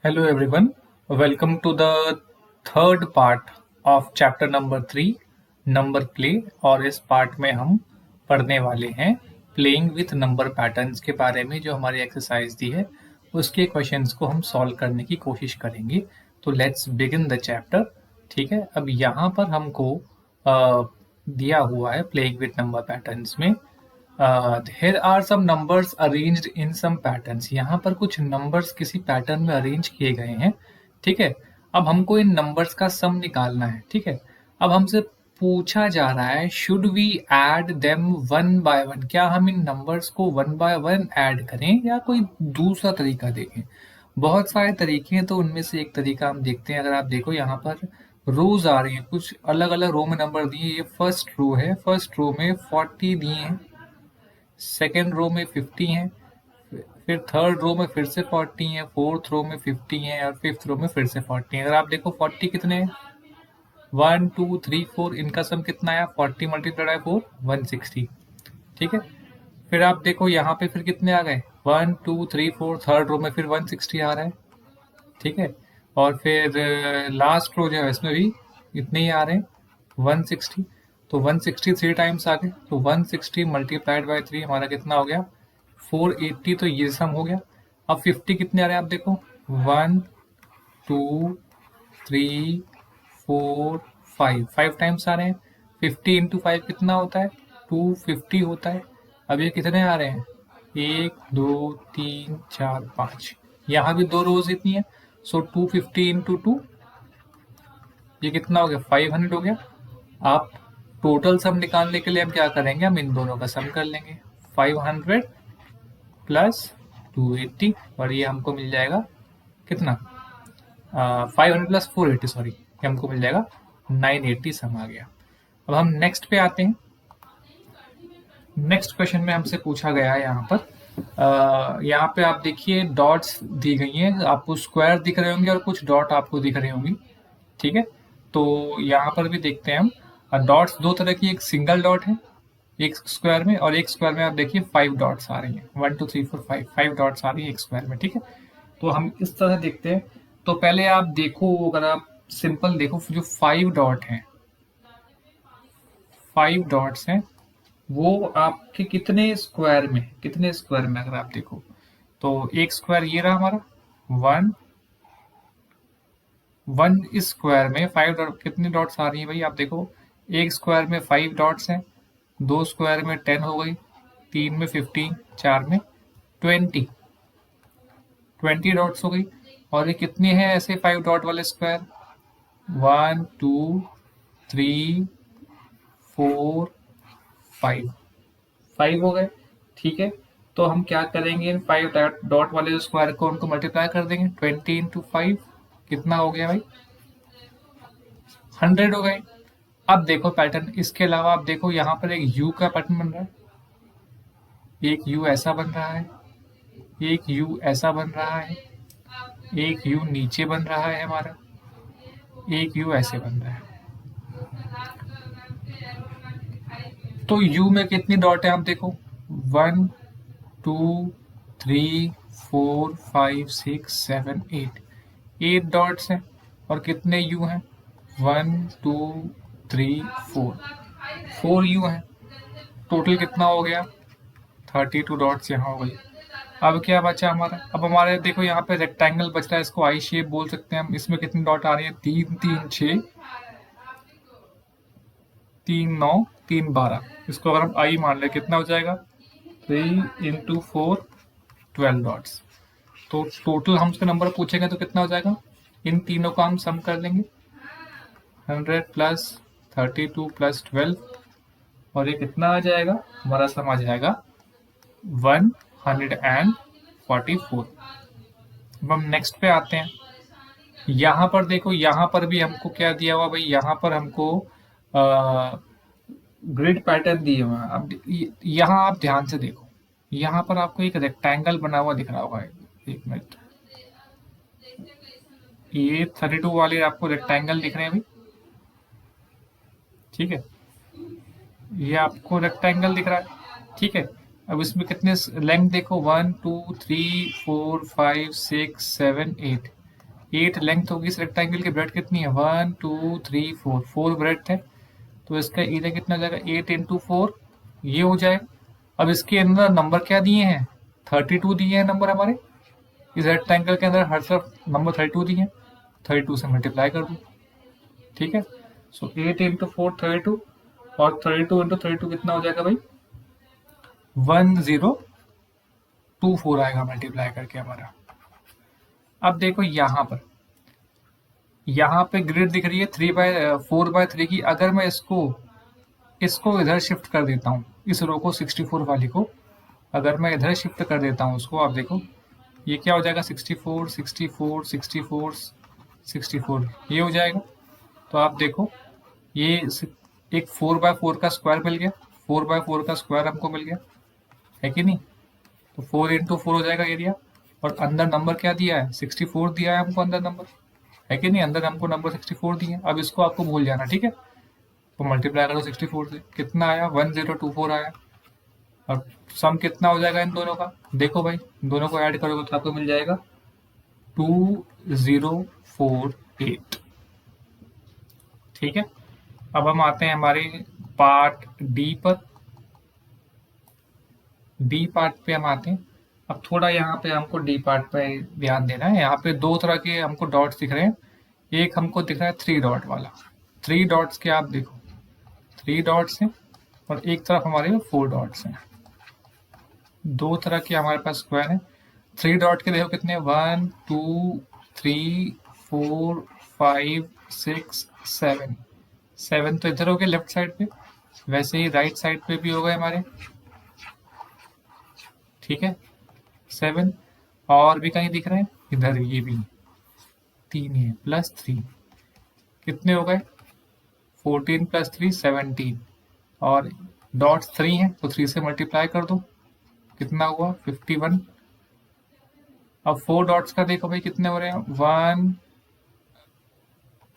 Hello everyone, welcome to the third part of chapter number 3 number play. और इस part में हम पढ़ने वाले हैं प्लेइंग विथ नंबर पैटर्न्स के बारे में। जो हमारी एक्सरसाइज दी है उसके क्वेश्चंस को हम सॉल्व करने की कोशिश करेंगे। तो लेट्स बिगिन द चैप्टर। ठीक है, अब यहाँ पर हमको दिया हुआ है प्लेइंग विथ नंबर पैटर्न्स में here are some numbers arranged in some patterns। यहाँ पर कुछ नंबर्स किसी पैटर्न में अरेंज किए गए हैं। ठीक है, अब हमको इन नंबर्स का सम निकालना है। ठीक है, अब हमसे पूछा जा रहा है should we add them one by one, क्या हम इन नंबर्स को वन बाय वन ऐड करें या कोई दूसरा तरीका देखें। बहुत सारे तरीके हैं, तो उनमें से एक तरीका हम देखते हैं। अगर आप देखो यहाँ पर रोज आ रही हैं, कुछ अलग अलग रो में नंबर दिए। ये फर्स्ट रो है, फर्स्ट रो में 40 दिए हैं, सेकेंड रो में 50 है, फिर थर्ड रो में फिर से 40 है, फोर्थ रो में 50 है और फिफ्थ रो में फिर से 40 है। अगर आप देखो 40 कितने हैं, 1 2 3 4, इनका सम कितना आया, 40 मल्टीप्लाइड बाय 4 160। ठीक है, फिर आप देखो यहाँ पे फिर कितने आ गए, 1 2 3 4, थर्ड रो में फिर 160 आ रहा है। ठीक है, और फिर लास्ट रो जो है इसमें भी इतने ही आ रहे हैं 160। तो 160 3 टाइम्स आ गए, तो 160 मल्टीप्लाइड बाय 3 हमारा कितना हो गया, 480। तो ये सम हो गया। अब 50 कितने आ रहे हैं आप देखो, 1 2 3 4 5, 5 टाइम्स आ रहे हैं। 50 इंटू 5 कितना होता है, 250 होता है। अब ये कितने आ रहे हैं, 1 2 3 4 5, यहाँ भी दो रोज इतनी है। सो 250 इंटू 2, ये कितना हो गया, 500 हो गया। आप टोटल सम निकालने के लिए हम क्या करेंगे, हम इन दोनों का सम कर लेंगे, 500 प्लस 280, और ये हमको मिल जाएगा कितना, 500 प्लस 480, सॉरी, ये हमको मिल जाएगा 980 सम आ गया। अब हम नेक्स्ट पे आते हैं। नेक्स्ट क्वेश्चन में हमसे पूछा गया है यहाँ पर, यहाँ पे आप देखिए डॉट्स दी गई हैं, आपको स्क्वायर दिख रहे होंगे और कुछ डॉट आपको दिख रही होंगी। ठीक है, तो यहाँ पर भी देखते हैं हम डॉट्स दो तरह की, एक सिंगल डॉट है एक स्क्वायर में, और एक स्क्वायर में आप देखिए 5 डॉट्स आ रही हैं, 1 2 3 4 5, 5 डॉट्स आ रही है एक स्क्वायर में। ठीक है, तो हम इस तरह देखते हैं। तो पहले आप देखो, अगर आप सिंपल देखो, जो 5 डॉट हैं, 5 डॉट्स हैं, वो आपके कितने स्क्वायर में, कितने स्क्वायर में अगर आप देखो, तो एक स्क्वायर ये रहा हमारा, वन स्क्वायर में 5 डॉट, कितनी डॉट्स आ रही है भाई आप देखो, एक स्क्वायर में 5 डॉट्स हैं, दो स्क्वायर में 10 हो गई, तीन में 15, चार में 20 डॉट्स हो गई। और ये कितने हैं ऐसे 5 डॉट वाले स्क्वायर, 1 2 3 4 5 हो गए। ठीक है, तो हम क्या करेंगे, इन 5 डॉट वाले स्क्वायर को उनको मल्टीप्लाई कर देंगे, 20 इंटू 5 कितना हो गया भाई, 100 हो गए। अब देखो पैटर्न, इसके अलावा आप देखो यहाँ पर एक यू का पैटर्न बन रहा है, एक यू ऐसा बन रहा है, एक यू ऐसा बन रहा है, एक यू नीचे बन रहा है हमारा, एक यू ऐसे बन रहा है। तो यू में कितनी डॉट है आप देखो, 1 2 3 4 5 6 7 8, 8 डॉट्स हैं। और कितने यू हैं, 1 2 3 4 यू हैं। टोटल कितना हो गया, 32 डॉट्स यहाँ हो गई। अब क्या बचा हमारा, अब हमारे देखो यहाँ पे रेक्टेंगल बच रहा है, इसको आई शेप बोल सकते हैं हम। इसमें कितनी डॉट आ रही है, 3 3 6, 3 9 3 12, इसको अगर हम आई मान ले कितना हो जाएगा, 3 इंटू 4 12 डॉट्स। तो टोटल हमसे नंबर पूछेंगे तो कितना हो जाएगा, इन तीनों का हम सम कर लेंगे, 100 प्लस 32 प्लस 12, और ये कितना आ जाएगा, हमारा सम आ जाएगा 144। अब हम नेक्स्ट पे आते हैं। यहाँ पर देखो, यहाँ पर भी हमको क्या दिया हुआ भाई, यहाँ पर हमको ग्रिड पैटर्न दिए हुए हैं। अब यहाँ आप ध्यान से देखो, यहाँ पर आपको एक रेक्टेंगल बना हुआ दिख रहा होगा, एक मिनट, ये 32 वाले आपको रेक्टेंगल दिख रहे हैं भाई। ठीक है, ये आपको रेक्टेंगल दिख रहा है। ठीक है, अब इसमें कितने लेंथ देखो, 1 2 3 4 5 6 7 8, 8 लेंथ होगी इस रेक्टेंगल की, ब्रेड कितनी है 1 2 3 4, 4 ब्रेड है, तो इसका एरिया कितना हो जाएगा 8 इंटू 4, ये हो जाए। अब इसके अंदर नंबर क्या दिए हैं 32 दिए हैं नंबर हमारे, इस रेक्टेंगल के अंदर हर तरफ नंबर 32 दिए हैं, 32 से मल्टीप्लाई कर दो, ठीक है। सो 8 इंटू 4 32, और 32 इंटू 32 कितना हो जाएगा भाई 1024 आएगा मल्टीप्लाई करके हमारा। अब देखो यहाँ पे ग्रिड दिख रही है 4/3 की, अगर मैं इसको इधर शिफ्ट कर देता हूँ, इस रो को 64 वाली को अगर मैं इधर शिफ्ट कर देता हूँ उसको, आप देखो ये क्या हो जाएगा 64 64 64 64, ये हो जाएगा। तो आप देखो ये एक 4/4 का स्क्वायर मिल गया, 4/4 का स्क्वायर हमको मिल गया, है कि नहीं। तो 4 इंटू 4 हो जाएगा एरिया, और अंदर नंबर क्या दिया है 64 दिया है हमको अंदर नंबर, है कि नहीं, अंदर हमको नंबर 64 दिए। अब इसको आपको भूल जाना, ठीक है। तो मल्टीप्लाई करो 64 से, कितना आया 1024 आया। अब सम कितना हो जाएगा इन दोनों का, देखो भाई दोनों को ऐड करोगे तो आपको मिल जाएगा 2048, ठीक है। अब हम आते हैं हमारे पार्ट डी पर। डी पार्ट पे हम आते हैं। अब थोड़ा यहाँ पे हमको डी पार्ट पे ध्यान देना है। यहाँ पे दो तरह के हमको डॉट्स दिख रहे हैं, एक हमको दिख रहा है 3 डॉट वाला। 3 डॉट्स के आप देखो 3 डॉट्स हैं, और एक तरफ हमारे 4 डॉट्स हैं। दो तरह के हमारे पास स्क्वायर है। 3 डॉट के देखो कितने 1 2 3 4 5 6 7, 7 तो इधर हो गए लेफ्ट साइड पे, वैसे ही राइट साइड पे भी हो गए हमारे, ठीक है 7। और भी कहीं दिख रहे हैं इधर, ये भी 3 है +3, कितने हो गए 14 + 3 17, और डॉट्स 3 है तो 3 से मल्टीप्लाई कर दो, कितना हुआ 51। अब 4 डॉट्स का देखो भाई कितने हो रहे हैं 1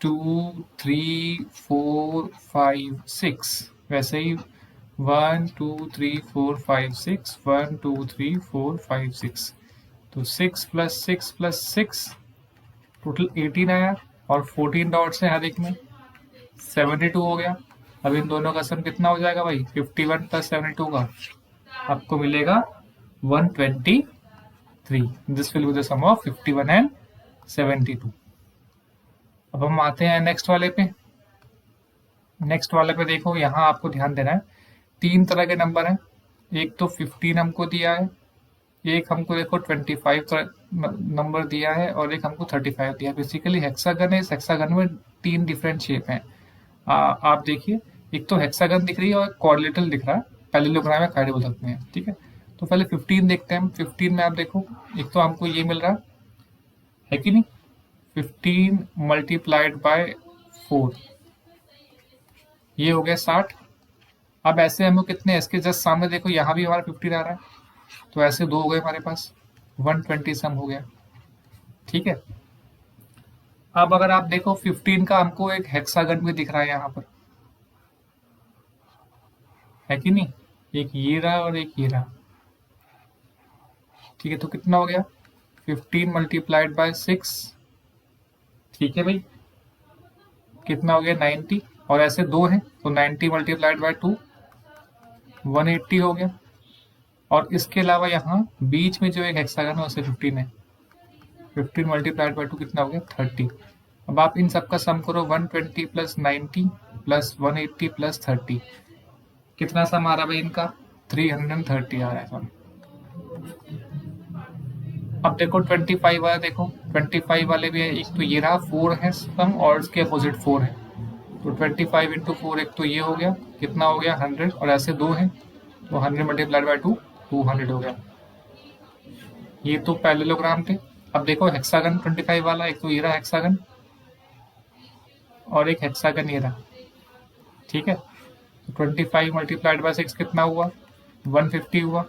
2 3 4 5 6, वैसे ही 1 2 3 4 5 6 1 2 3 4 5 6, तो 6 + 6 + 6 टोटल 18 आया, और 14 डॉट्स है हर एक में 72 हो गया। अब इन दोनों का सम कितना हो जाएगा भाई 51 + 72 का आपको मिलेगा 123। This will be the sum of 51 and 72। अब हम आते हैं नेक्स्ट वाले पे। नेक्स्ट वाले पे देखो यहाँ आपको ध्यान देना है, 3 तरह के नंबर हैं। एक तो 15 हमको दिया है, एक हमको देखो 25 नंबर दिया है, और एक हमको 35 दिया है। बेसिकली हेक्सागन है, इस हेक्सागन में 3 डिफरेंट शेप हैं। आप देखिए, एक तो हेक्सागन दिख रही है और क्वाड्रिलेटरल दिख रहा है, पैरेललोग्राम या कायडे बोल सकते हैं, ठीक है। तो पहले 15 देखते हैं। 15 में आप देखो एक तो हमको ये मिल रहा है कि नहीं 15 मल्टीप्लाइड बाय 4, ये हो गया 60। अब ऐसे हमको कितने, इसके जस्ट सामने देखो यहाँ भी हमारा 15 आ रहा है, तो ऐसे 2 हो गए हमारे पास, 120 सम हो गया, ठीक है। अब अगर आप देखो 15 का हमको एक हेक्सागन भी दिख रहा है यहाँ पर, है कि नहीं, एक ये रहा और एक ये रहा, ठीक है। तो कितना हो गया 15 मल्टीप्लाइड बाय 6, ठीक है भाई, कितना हो गया 90, और ऐसे 2 हैं तो 90 मल्टीप्लाइड बाय 2 180 हो गया। और इसके अलावा यहाँ बीच में जो एक हेक्सागन है उससे 15 है, 15 मल्टीप्लाइड बाय 2 कितना हो गया 30। अब आप इन सबका सम करो 120 + 90 + 180 + 30, कितना सम आ रहा है भाई इनका 330 आ रहा है सम। अब देखो 25 वाला, देखो 25 वाले भी है, एक तो ये रहा 4 है सम और इसके अपोजिट 4 है, तो 25 × 4 एक तो ये हो गया, कितना हो गया 100, और ऐसे 2 हैं तो 100 मल्टीप्लाइड बाय 2 200 हो गया। ये तो पैरेललोग्राम थे। अब देखो हेक्सागन 25 वाला, एक तो ये रहा हेक्सागन और एक हेक्सागन ये रहा, ठीक है। तो 25 मल्टीप्लाइड बाय 6 कितना हुआ 150 हुआ,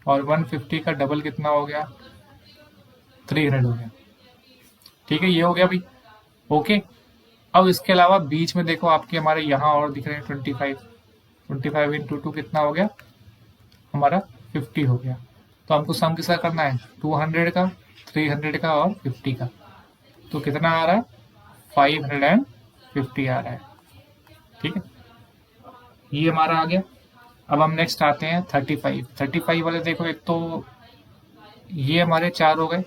और 150 का डबल कितना हो गया 300 हो गया, ठीक है। ये हो गया भाई, ओके। अब इसके अलावा बीच में देखो आपके हमारे यहाँ और दिख रहे हैं 25 × 2 कितना हो गया हमारा 50 हो गया। तो हमको सम किसका करना है 200 का, 300 का और 50 का। तो कितना आ रहा है, 550 आ रहा है। ठीक है, ये हमारा आ गया। अब हम नेक्स्ट आते हैं 35। 35 वाले देखो, एक तो ये हमारे 4 हो गए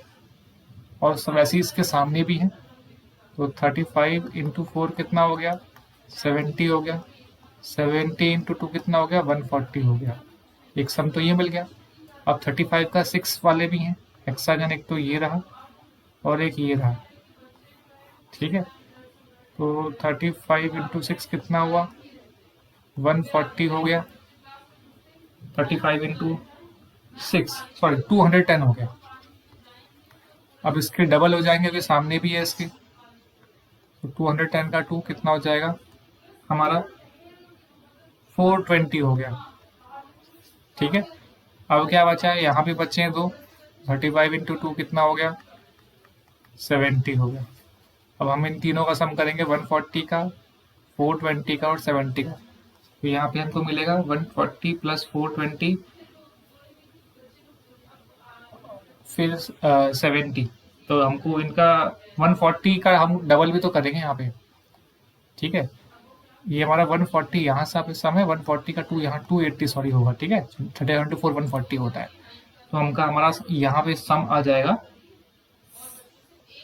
और सब ऐसे ही इसके सामने भी हैं। तो 35 इंटू 4 कितना हो गया, 70 हो गया। 70 इंटू 2 कितना हो गया, 140 हो गया। एक सम तो ये मिल गया। अब 35 का 6 वाले भी हैं हेक्सागन, एक तो ये रहा और एक ये रहा। ठीक है, तो 35 इंटू 6 कितना हुआ, 140 हो गया। 35 इंटू 6 सॉरी 210 हो गया। अब इसके डबल हो जाएंगे, अभी सामने भी है इसके। तो 210 का 2 कितना हो जाएगा हमारा, 420 हो गया। ठीक है, अब क्या बचा है, यहाँ भी बचे हैं दो। 35 इंटू 2 कितना हो गया, 70 हो गया। अब हम इन तीनों का सम करेंगे, 140 का, 420 का और 70 का। तो यहाँ पे हमको मिलेगा 140 प्लस 420 फिर 70। तो हमको इनका 140 का हम डबल भी तो करेंगे यहाँ पे। ठीक है, ये हमारा 140 यहाँ से सम है, 140 का 2 यहाँ 280 सॉरी होगा। ठीक है, 30 140 होता है। तो हमका हमारा यहाँ पे सम आ जाएगा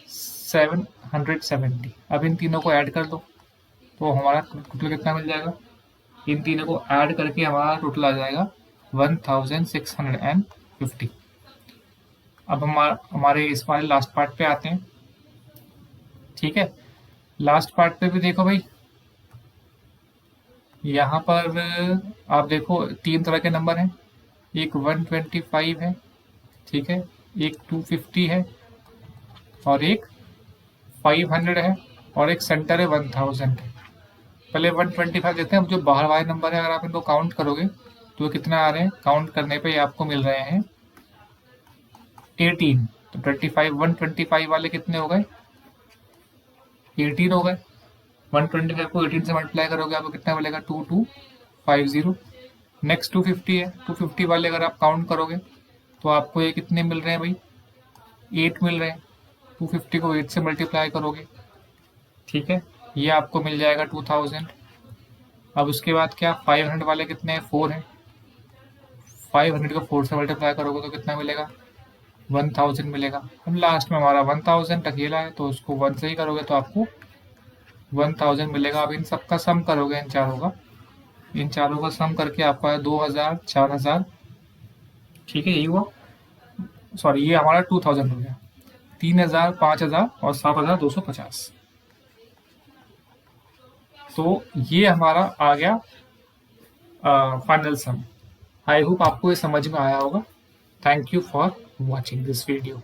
770। अब इन तीनों को ऐड कर दो तो हमारा टोटल कितना मिल जाएगा, इन तीनों को ऐड करके हमारा टोटल आ जाएगा 1650। अब हमारे इस वाले लास्ट पार्ट पे आते हैं। ठीक है, लास्ट पार्ट पे भी देखो भाई, यहाँ पर आप देखो 3 तरह के नंबर हैं। एक 125 है, ठीक है, एक 250 है और एक 500 है और एक सेंटर है 1000 है। पहले 125 देते हैं। अब जो बाहर वाले नंबर है, अगर आप इनको काउंट करोगे तो कितना आ रहे हैं, काउंट करने पे आपको मिल रहे हैं 18। तो 125 वाले कितने हो गए, 18 हो गए। 125 को 18 से मल्टीप्लाई करोगे आपको कितना मिलेगा, 2250। नेक्स्ट 250 है, 250 वाले अगर आप काउंट करोगे तो आपको ये कितने मिल रहे हैं भाई, 8 मिल रहे हैं। 250 को 8 से मल्टीप्लाई करोगे, ठीक है, ये आपको मिल जाएगा 2000। अब उसके बाद क्या, 500 वाले कितने हैं, 4 हैं। 500 को 4 से मल्टीप्लाई करोगे तो कितना मिलेगा, 1000 मिलेगा। अब लास्ट में हमारा 1000 अकेला है, तो उसको 1 से ही करोगे तो आपको 1000 मिलेगा। अब इन सबका सम करोगे, इन चारों का सम करके आपको आया 2000, 4000। ठीक है, यही हुआ। सॉरी, ये हमारा 2000 हो गया। 3000, 5000 और 7250। तो ये हमारा आ गया फाइनल सम। आई होप आपको ये समझ में आया होगा। Thank you for watching this video.